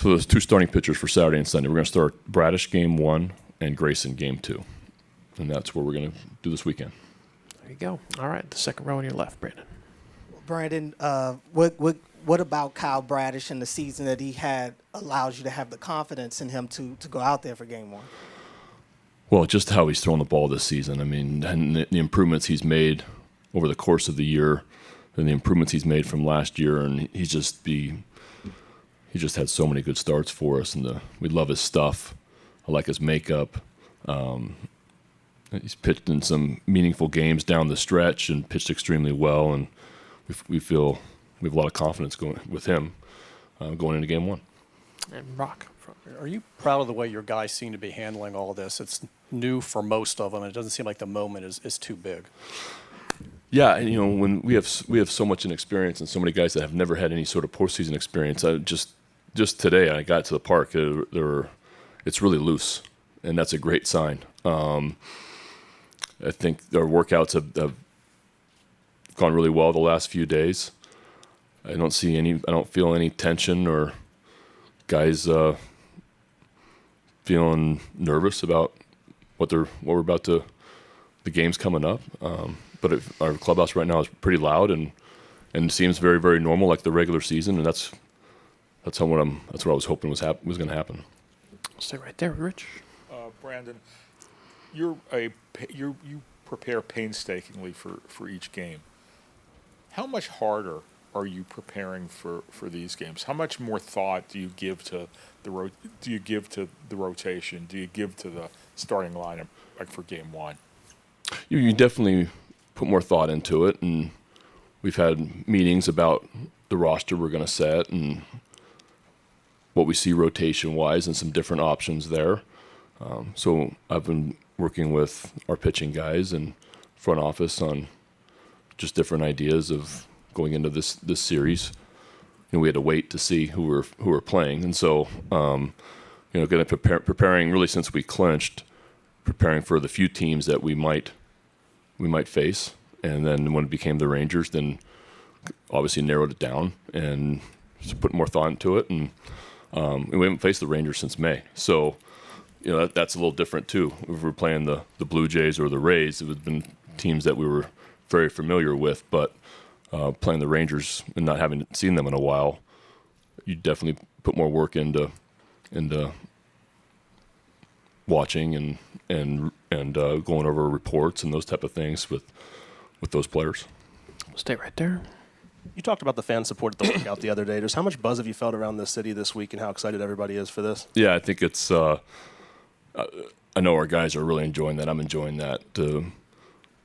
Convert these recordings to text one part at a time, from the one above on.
So those two starting pitchers for Saturday and Sunday. We're going to start Bradish game 1 and Grayson game 2. And that's what we're going to do this weekend. There you go. All right, the second row on your left, Brandon. Brandon, what about Kyle Bradish and the season that he had allows you to have the confidence in him to go out there for game 1? Well, just how he's thrown the ball this season. I mean, and the improvements he's made over the course of the year and the improvements he's made from last year. And he just had so many good starts for us. And we love his stuff. I like his makeup. He's pitched in some meaningful games down the stretch and pitched extremely well. And we feel we have a lot of confidence going with him going into game 1. And Rock. Are you proud of the way your guys seem to be handling all this? It's new for most of them, and it doesn't seem like the moment is too big. Yeah, and when we have so much inexperience and so many guys that have never had any sort of postseason experience. Just today, I got to the park. It's really loose, and that's a great sign. I think our workouts have gone really well the last few days. I don't feel any tension or guys feeling nervous about the game's coming up. But our clubhouse right now is pretty loud and seems very, very normal, like the regular season, and that's what I was hoping was going to happen. Stay right there, Rich. Brandon, you prepare painstakingly for each game. How much harder are you preparing for these games? How much more thought do you give to the rotation? Do you give to the starting lineup, like for game 1? You definitely put more thought into it, and we've had meetings about the roster we're going to set and what we see rotation-wise and some different options there. So I've been working with our pitching guys and front office on just different ideas of going into this series. We had to wait to see who we're playing, and so going to preparing really since we clinched, preparing for the few teams that we might face, and then when it became the Rangers, then obviously narrowed it down and just put more thought into it. And we haven't faced the Rangers since May, so that's a little different too. If we're playing the Blue Jays or the Rays, it would have been teams that we were very familiar with, but playing the Rangers and not having seen them in a while, you definitely put more work into watching and going over reports and those type of things with those players. Stay right there. You talked about the fan support at the workout the other day. Just how much buzz have you felt around the city this week and how excited everybody is for this? Yeah, I think it's I know our guys are really enjoying that. I'm enjoying that,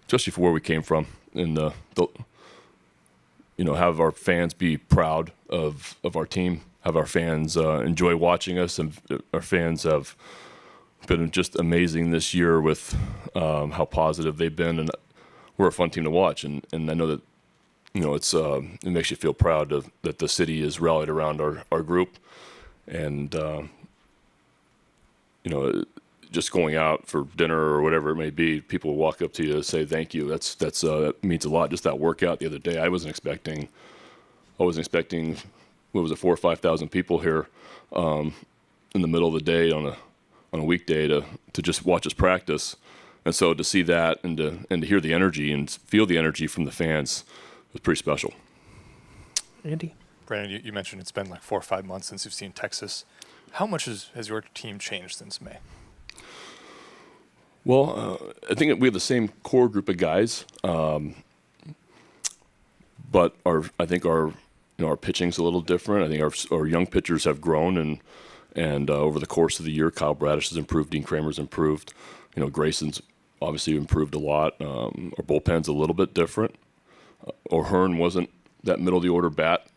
especially for where we came from. And have our fans be proud of our team, have our fans enjoy watching us, and our fans have been just amazing this year with how positive they've been, and we're a fun team to watch. And I know that it makes you feel proud that the city is rallied around our group, and just going out for dinner or whatever it may be, people will walk up to you and say thank you. That means a lot. Just that workout the other day, I wasn't expecting. What was it, 4,000 or 5,000 people here in the middle of the day on a weekday to just watch us practice, and so to see that and to hear the energy and feel the energy from the fans was pretty special. Andy? Brandon, you mentioned it's been like 4 or 5 months since you've seen Texas. How much has your team changed since May? Well, I think we have the same core group of guys, but I think our pitching's a little different. I think our young pitchers have grown, and over the course of the year, Kyle Bradish has improved, Dean Kramer's improved. Grayson's obviously improved a lot. Our bullpen's a little bit different. O'Hearn wasn't that middle of the order bat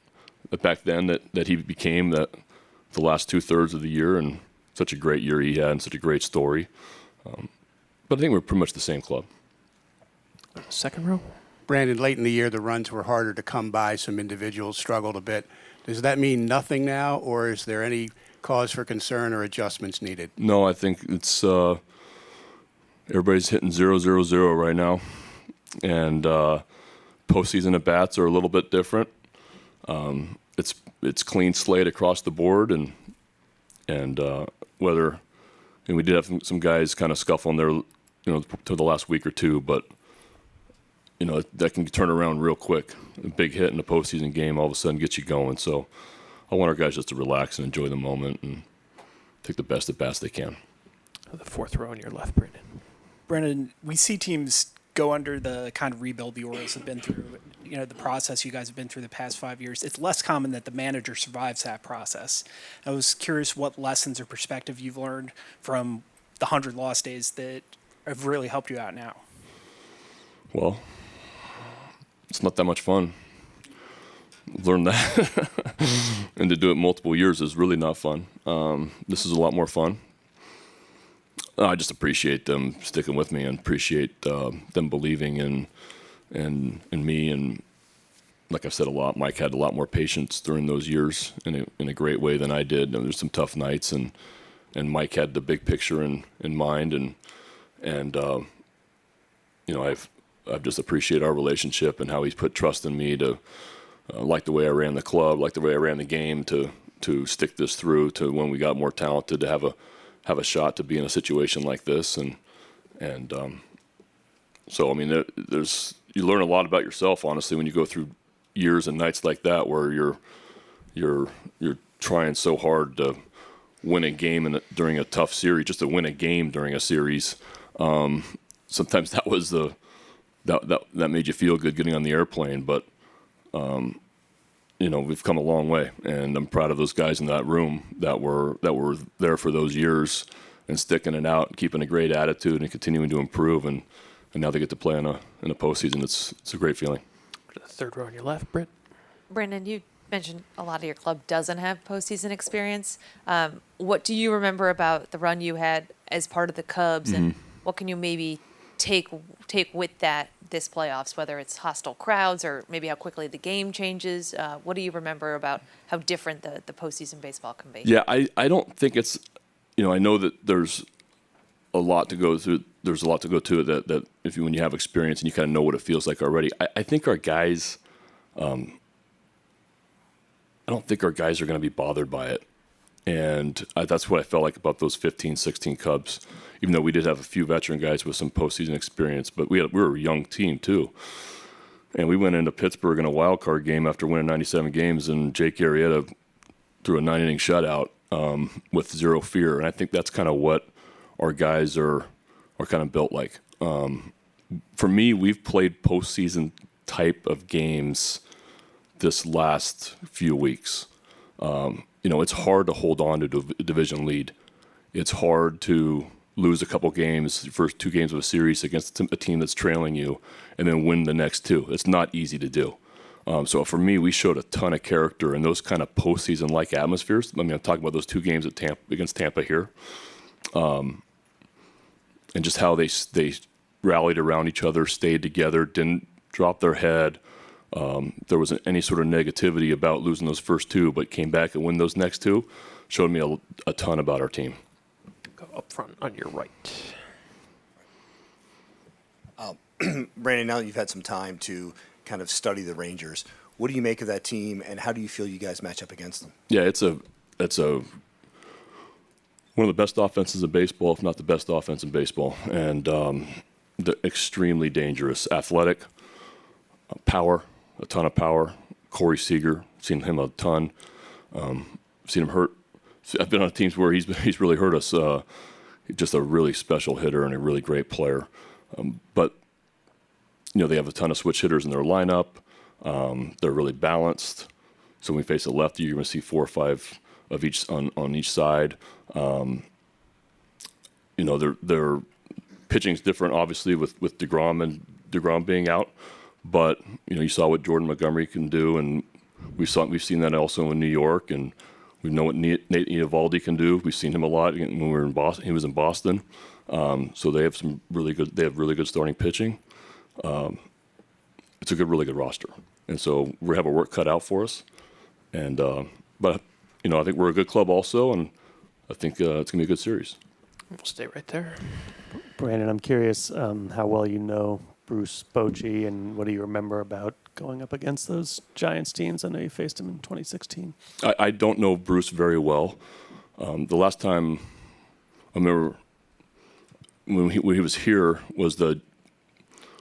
back then that he became the last 2/3 of the year, and such a great year he had and such a great story. But I think we're pretty much the same club. Second row. Brandon, late in the year, the runs were harder to come by. Some individuals struggled a bit. Does that mean nothing now, or is there any cause for concern or adjustments needed? No, I think it's everybody's hitting 0-0-0 right now, and postseason at bats are a little bit different. It's clean slate across the board, and And whether, and we did have some guys kind of scuffling there, to the last week or two, but that can turn around real quick. A big hit in a postseason game all of a sudden gets you going. So I want our guys just to relax and enjoy the moment and take the best at bats they can. The fourth row on your left, Brandon. Brendan, we see teams go under the kind of rebuild the Orioles have been through, the process you guys have been through the past 5 years. It's less common that the manager survives that process. I was curious what lessons or perspective you've learned from the 100 lost days that have really helped you out now. Well, it's not that much fun. Learn that. And to do it multiple years is really not fun. This is a lot more fun. I just appreciate them sticking with me and appreciate them believing in me. And like I've said a lot, Mike had a lot more patience during those years in a great way than I did. And there's some tough nights, and Mike had the big picture in mind. And I've just appreciated our relationship and how he's put trust in me to like the way I ran the club, like the way I ran the game, to stick this through to when we got more talented, to have a shot to be in a situation like this. And so I mean, you learn a lot about yourself, honestly, when you go through years and nights like that where you're trying so hard to win a game during a tough series, just to win a game during a series. Sometimes that was that made you feel good getting on the airplane, but we've come a long way, and I'm proud of those guys in that room that were there for those years and sticking it out, and keeping a great attitude, and continuing to improve, and now they get to play in a postseason. It's a great feeling. The third row on your left, Britt. Brandon, you mentioned a lot of your club doesn't have postseason experience. What do you remember about the run you had as part of the Cubs, and what can you maybe take with this playoffs, whether it's hostile crowds or maybe how quickly the game changes? What do you remember about how different the postseason baseball can be? Yeah, I don't think it's, I know that there's a lot to go through. There's a lot to go to it that when you have experience and you kind of know what it feels like already. I think our guys, I don't think our guys are going to be bothered by it. And that's what I felt like about those 15, 16 Cubs, even though we did have a few veteran guys with some postseason experience. But we were a young team, too. And we went into Pittsburgh in a wild card game after winning 97 games, and Jake Arrieta threw a 9-inning shutout with zero fear. And I think that's kind of what our guys are kind of built like. For me, we've played postseason type of games this last few weeks. It's hard to hold on to a division lead. It's hard to lose a couple games, the first two games of a series against a team that's trailing you, and then win the next two. It's not easy to do. So for me, we showed a ton of character in those kind of postseason-like atmospheres. I mean, I'm talking about those two games against Tampa here, and just how they rallied around each other, stayed together, didn't drop their head. There wasn't any sort of negativity about losing those first two, but came back and win those next two. Showed me a ton about our team. Go up front on your right. Brandon, now that you've had some time to kind of study the Rangers, what do you make of that team, and how do you feel you guys match up against them? Yeah, it's one of the best offenses in baseball, if not the best offense in baseball, and they're extremely dangerous, athletic, power, a ton of power. Corey Seager, seen him a ton. Seen him hurt. I've been on teams where he's really hurt us. Just a really special hitter and a really great player. But they have a ton of switch hitters in their lineup. They're really balanced. So when we face a lefty, you're going to see 4 or 5 of each on each side. Their pitching's different, obviously, with DeGrom being out. But you saw what Jordan Montgomery can do, and we've seen that also in New York, and we know what Nate Eovaldi can do. We've seen him a lot when we were in Boston. He was in Boston, so they have really good starting pitching. It's a really good roster, and so we have our work cut out for us. And but I think we're a good club also, and I think it's gonna be a good series. We'll stay right there. Brandon, I'm curious how well you know Bruce Bochy, and what do you remember about going up against those Giants teams? I know you faced him in 2016. I don't know Bruce very well. The last time I remember when he was here was when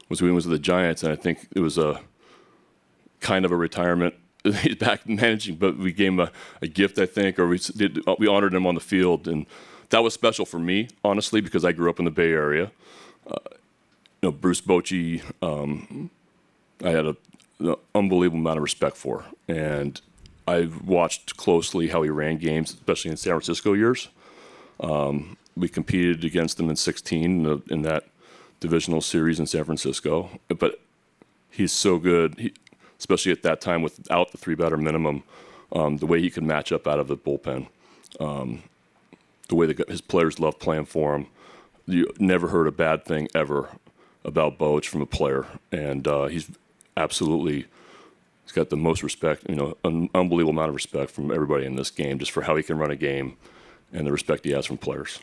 he was with the Giants, and I think it was a kind of a retirement. He's back managing, but we gave him a gift, I think, or we honored him on the field, and that was special for me, honestly, because I grew up in the Bay Area. Bruce Bochy, I had an unbelievable amount of respect for, and I've watched closely how he ran games, especially in San Francisco years. We competed against him in 2016 in that divisional series in San Francisco, but he's so good, especially at that time without the 3-batter minimum, the way he could match up out of the bullpen, the way his players love playing for him. You never heard a bad thing ever about Bochy from a player, and he's got the most respect, an unbelievable amount of respect from everybody in this game, just for how he can run a game and the respect he has from players.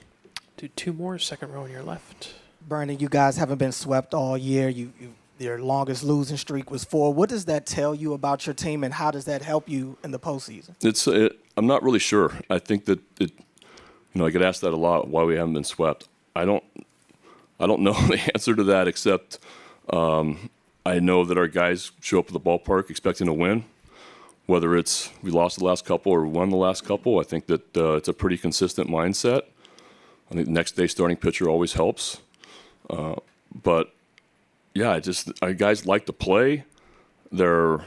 Do 2 more, second row on your left. Brandon, you guys haven't been swept all year. Your longest losing streak was 4. What does that tell you about your team, and how does that help you in the postseason? I'm not really sure. I think that I get asked that a lot, why we haven't been swept. I don't know the answer to that, except I know that our guys show up at the ballpark expecting to win. Whether it's we lost the last couple or won the last couple, I think that it's a pretty consistent mindset. I think the next day starting pitcher always helps. But yeah, our guys like to play. Even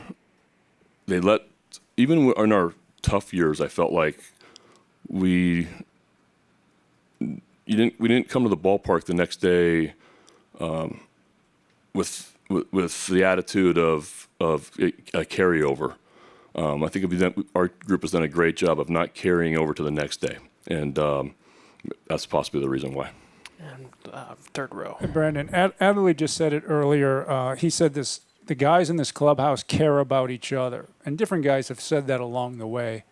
in our tough years, I felt like we didn't come to the ballpark the next day with the attitude of a carryover. I think our group has done a great job of not carrying over to the next day, and that's possibly the reason why. And third row. Hey, Brandon, Adley just said it earlier. He said the guys in this clubhouse care about each other, and different guys have said that along the way.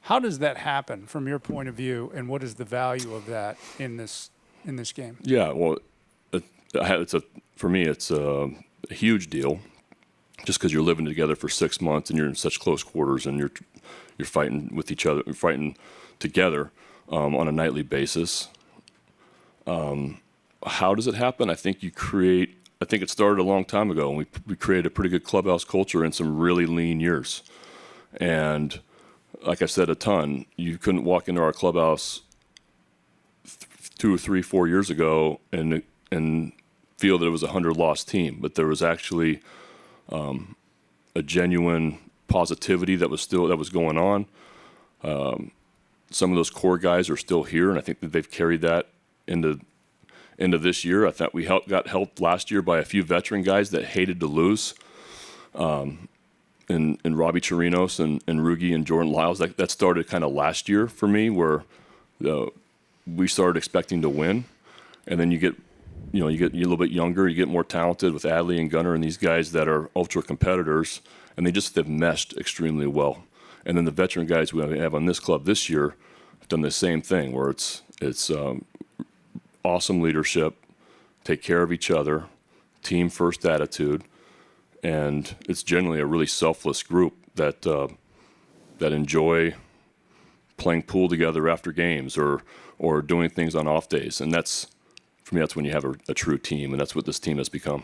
How does that happen from your point of view, and what is the value of that in this game? Yeah, well, for me, it's a huge deal, just because you're living together for 6 months and you're in such close quarters and you're fighting with each other, you're fighting together on a nightly basis. How does it happen? I think it started a long time ago, and we created a pretty good clubhouse culture in some really lean years. And like I said a ton, you couldn't walk into our clubhouse 2 or 3, 4 years ago and feel that it was a 100-loss team, but there was actually a genuine positivity that was going on. Some of those core guys are still here, and I think that they've carried that into this year. I thought we got helped last year by a few veteran guys that hated to lose, and Robbie Chirinos and Rugi and Jordan Lyles. That started kind of last year for me, where we started expecting to win, and then you get a little bit younger, you get more talented with Adley and Gunnar and these guys that are ultra competitors, and they've meshed extremely well. And then the veteran guys we have on this club this year have done the same thing, where it's awesome leadership, take care of each other, team first attitude, and it's generally a really selfless group that enjoy playing pool together after games or doing things on off days. And for me, that's when you have a true team, and that's what this team has become.